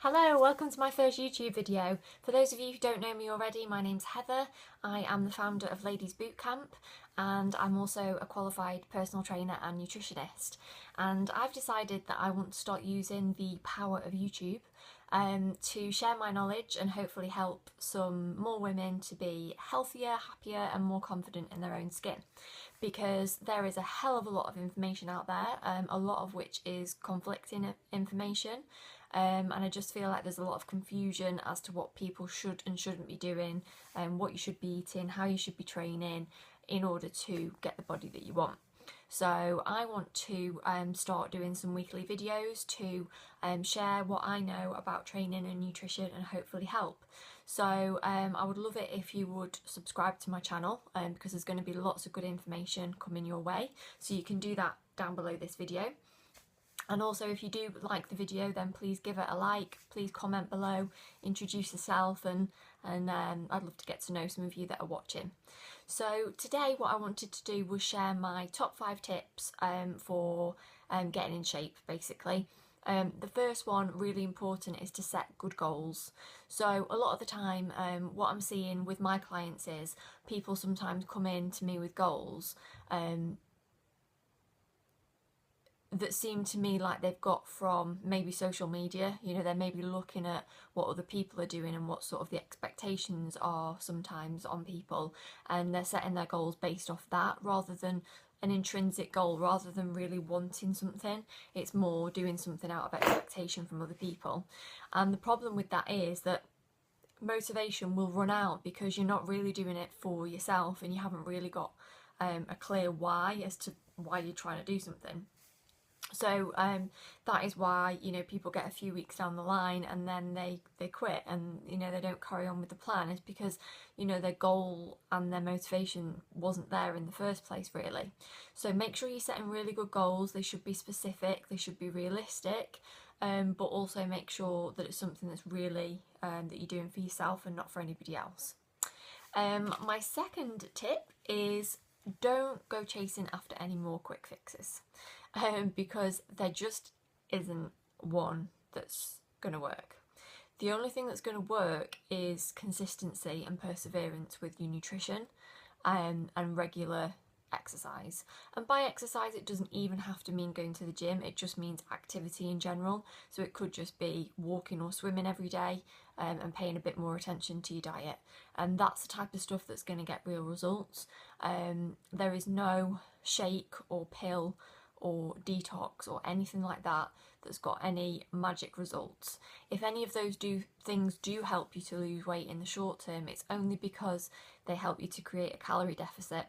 Hello, welcome to my first YouTube video. For those of you who don't know me already, my name's Heather. I am the founder of Ladies Bootcamp and I'm also a qualified personal trainer and nutritionist. And I've decided that I want to start using the power of YouTube to share my knowledge and hopefully help some more women to be healthier, happier and more confident in their own skin. Because there is a hell of a lot of information out there, a lot of which is conflicting information. And I just feel like there's a lot of confusion as to what people should and shouldn't be doing, and what you should be eating, how you should be training in order to get the body that you want. So I want to start doing some weekly videos to share what I know about training and nutrition and hopefully help. So I would love it if you would subscribe to my channel because there's going to be lots of good information coming your way. So you can do that down below this video. And also, if you do like the video, then please give it a like, please comment below, introduce yourself, and I'd love to get to know some of you that are watching. So today what I wanted to do was share my top 5 tips for getting in shape, basically. The first one, really important, is to set good goals. So a lot of the time what I'm seeing with my clients is people sometimes come in to me with goals that seem to me like they've got from maybe social media. You know, they're maybe looking at what other people are doing and what sort of the expectations are sometimes on people, and they're setting their goals based off that rather than an intrinsic goal, rather than really wanting something. It's more doing something out of expectation from other people. And the problem with that is that motivation will run out because you're not really doing it for yourself and you haven't really got a clear why as to why you're trying to do something. So that is why, you know, people get a few weeks down the line and then they quit and, you know, they don't carry on with the plan. It's because, you know, their goal and their motivation wasn't there in the first place, really. So make sure you're setting really good goals. They should be specific, they should be realistic, but also make sure that it's something that's really that you're doing for yourself and not for anybody else. My second tip is don't go chasing after any more quick fixes. Because there just isn't one that's going to work. The only thing that's going to work is consistency and perseverance with your nutrition and regular exercise. And by exercise, it doesn't even have to mean going to the gym, it just means activity in general. So it could just be walking or swimming every day and paying a bit more attention to your diet. And that's the type of stuff that's going to get real results. There is no shake or pill or detox or anything like that that's got any magic results. If any of those things do help you to lose weight in the short term, it's only because they help you to create a calorie deficit,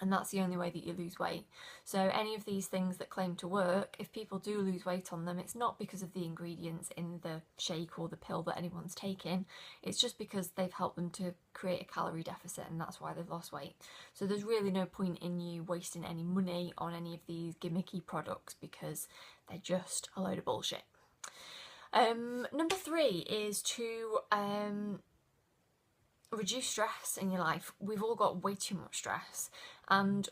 and that's the only way that you lose weight. So any of these things that claim to work, if people do lose weight on them, it's not because of the ingredients in the shake or the pill that anyone's taking, it's just because they've helped them to create a calorie deficit, and that's why they've lost weight. So there's really no point in you wasting any money on any of these gimmicky products because they're just a load of bullshit. Number 3 is to reduce stress in your life. We've all got way too much stress, and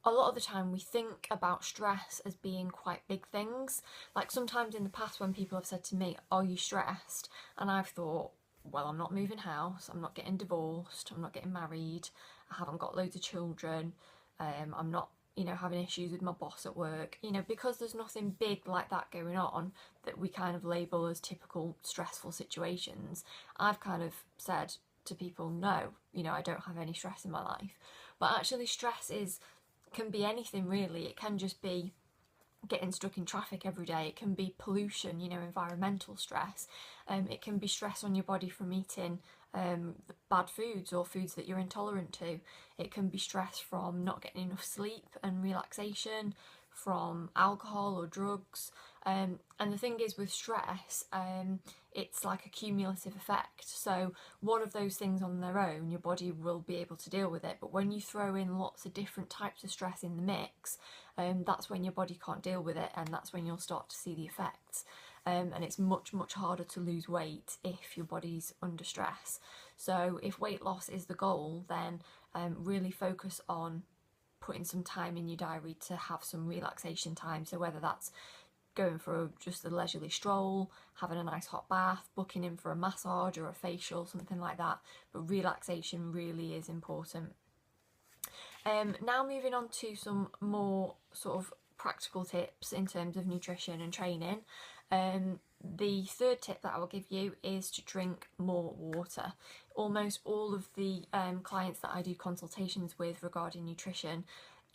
a lot of the time we think about stress as being quite big things. Like sometimes in the past when people have said to me, "Are you stressed?" and I've thought, well, I'm not moving house, I'm not getting divorced, I'm not getting married, I haven't got loads of children, I'm not, you know, having issues with my boss at work, you know, because there's nothing big like that going on that we kind of label as typical stressful situations. I've kind of said to people, no, you know, I don't have any stress in my life. But actually stress can be anything really. It can just be getting stuck in traffic every day, it can be pollution, you know, environmental stress, it can be stress on your body from eating bad foods or foods that you're intolerant to, it can be stress from not getting enough sleep and relaxation, from alcohol or drugs, and the thing is with stress, it's like a cumulative effect. So one of those things on their own, your body will be able to deal with it, but when you throw in lots of different types of stress in the mix, that's when your body can't deal with it, and that's when you'll start to see the effects. And it's much harder to lose weight if your body's under stress. So if weight loss is the goal, then really focus on putting some time in your diary to have some relaxation time. So whether that's going for just a leisurely stroll, having a nice hot bath, booking in for a massage or a facial, something like that. But relaxation really is important. Now moving on to some more sort of practical tips in terms of nutrition and training. The third tip that I will give you is to drink more water. Almost all of the clients that I do consultations with regarding nutrition,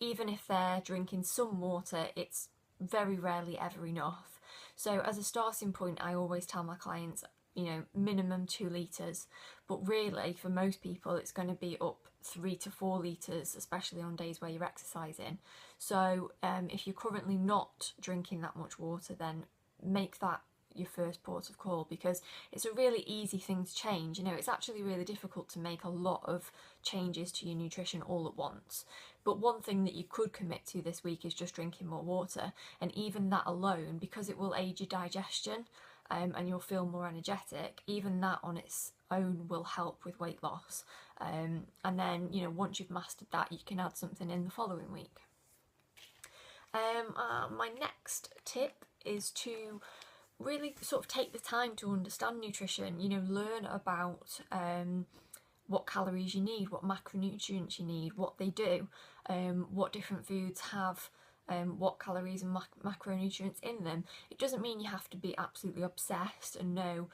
even if they're drinking some water, it's very rarely ever enough. So as a starting point, I always tell my clients, minimum 2 litres, but really for most people it's going to be up 3 to 4 litres, especially on days where you're exercising. So if you're currently not drinking that much water, then make that your first port of call, because it's a really easy thing to change. It's actually really difficult to make a lot of changes to your nutrition all at once, but one thing that you could commit to this week is just drinking more water, and even that alone, because it will aid your digestion, and you'll feel more energetic, even that on its own will help with weight loss. And then, once you've mastered that, you can add something in the following week. My next tip is to really sort of take the time to understand nutrition, learn about what calories you need, what macronutrients you need, what they do, what different foods have what calories and macronutrients in them. It doesn't mean you have to be absolutely obsessed and know,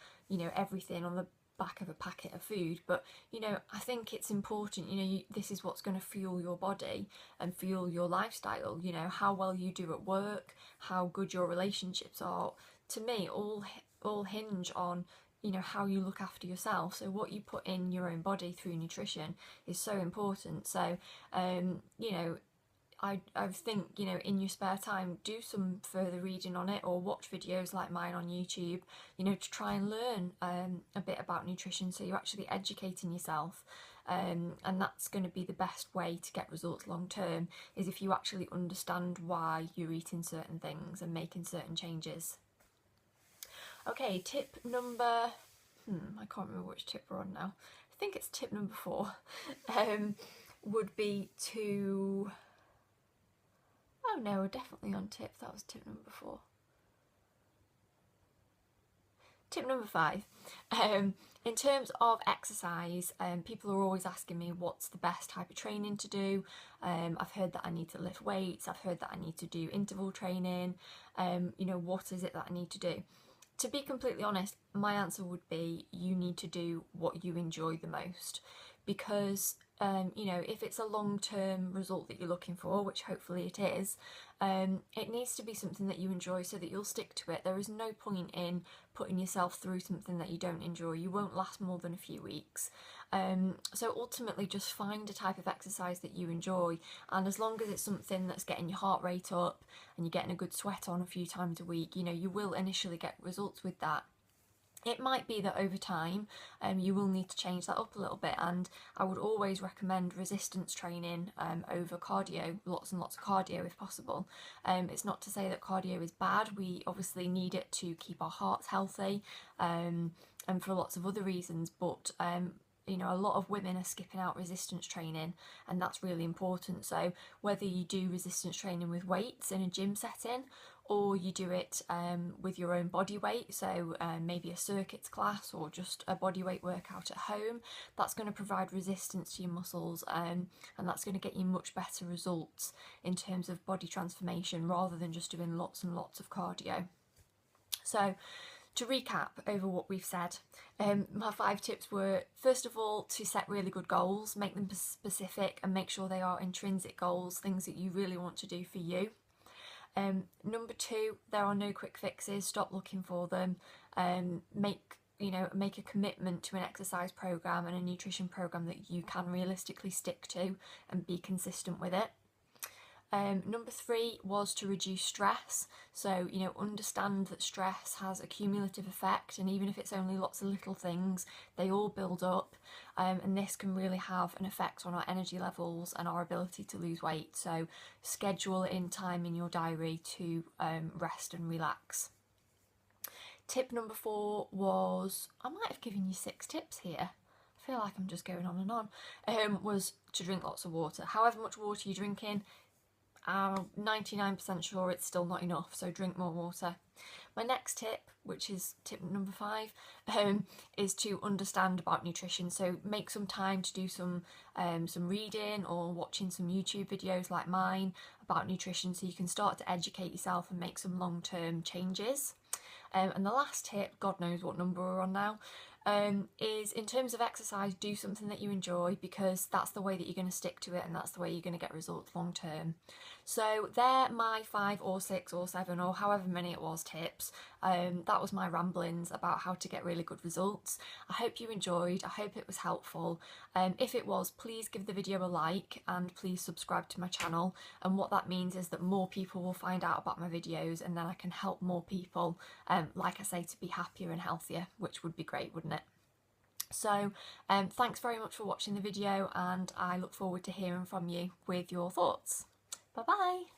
everything on the back of a packet of food, but I think it's important, this is what's going to fuel your body and fuel your lifestyle, how well you do at work, how good your relationships are. To me, all hinge on how you look after yourself. So what you put in your own body through nutrition is so important. So I think, in your spare time, do some further reading on it, or watch videos like mine on YouTube, to try and learn a bit about nutrition, so you're actually educating yourself. And that's going to be the best way to get results long term, is if you actually understand why you're eating certain things and making certain changes. Okay, tip number, I can't remember which tip we're on now. I think it's tip number 4, would be to... Oh no, we're definitely on tip. That was tip number 4. Tip number 5. In terms of exercise, people are always asking me what's the best type of training to do. I've heard that I need to lift weights. I've heard that I need to do interval training. What is it that I need to do? To be completely honest, my answer would be you need to do what you enjoy the most, because if it's a long-term result that you're looking for, which hopefully it is, it needs to be something that you enjoy so that you'll stick to it. There is no point in putting yourself through something that you don't enjoy. You won't last more than a few weeks. So ultimately just find a type of exercise that you enjoy, and as long as it's something that's getting your heart rate up and you're getting a good sweat on a few times a week, you will initially get results with that. It might be that over time you will need to change that up a little bit, and I would always recommend resistance training over cardio, lots and lots of cardio if possible. It's not to say that cardio is bad. We obviously need it to keep our hearts healthy and for lots of other reasons, but a lot of women are skipping out resistance training, and that's really important. So whether you do resistance training with weights in a gym setting, or you do it with your own body weight, so maybe a circuits class or just a body weight workout at home, that's going to provide resistance to your muscles, and that's going to get you much better results in terms of body transformation, rather than just doing lots and lots of cardio. So to recap over what we've said, my 5 tips were, first of all, to set really good goals, make them specific and make sure they are intrinsic goals, things that you really want to do for you. Number 2, there are no quick fixes. Stop looking for them. Make a commitment to an exercise program and a nutrition program that you can realistically stick to and be consistent with it. Number 3 was to reduce stress. So, understand that stress has a cumulative effect, and even if it's only lots of little things, they all build up, and this can really have an effect on our energy levels and our ability to lose weight. So schedule in time in your diary to rest and relax. Tip number 4 was, I might have given you 6 tips here. I feel like I'm just going on and on. Was to drink lots of water. However much water you're drinking, I'm 99% sure it's still not enough, so drink more water. My next tip, which is tip number 5, is to understand about nutrition. So make some time to do some reading or watching some YouTube videos like mine about nutrition, so you can start to educate yourself and make some long-term changes. And the last tip, God knows what number we're on now, is in terms of exercise, do something that you enjoy, because that's the way that you're going to stick to it and that's the way you're going to get results long term. So they're my 5 or 6 or 7 or however many it was tips. That was my ramblings about how to get really good results. I hope you enjoyed. I hope it was helpful. If it was, please give the video a like and please subscribe to my channel. And what that means is that more people will find out about my videos, and then I can help more people, like I say, to be happier and healthier, which would be great, wouldn't it? So thanks very much for watching the video, and I look forward to hearing from you with your thoughts. Bye bye.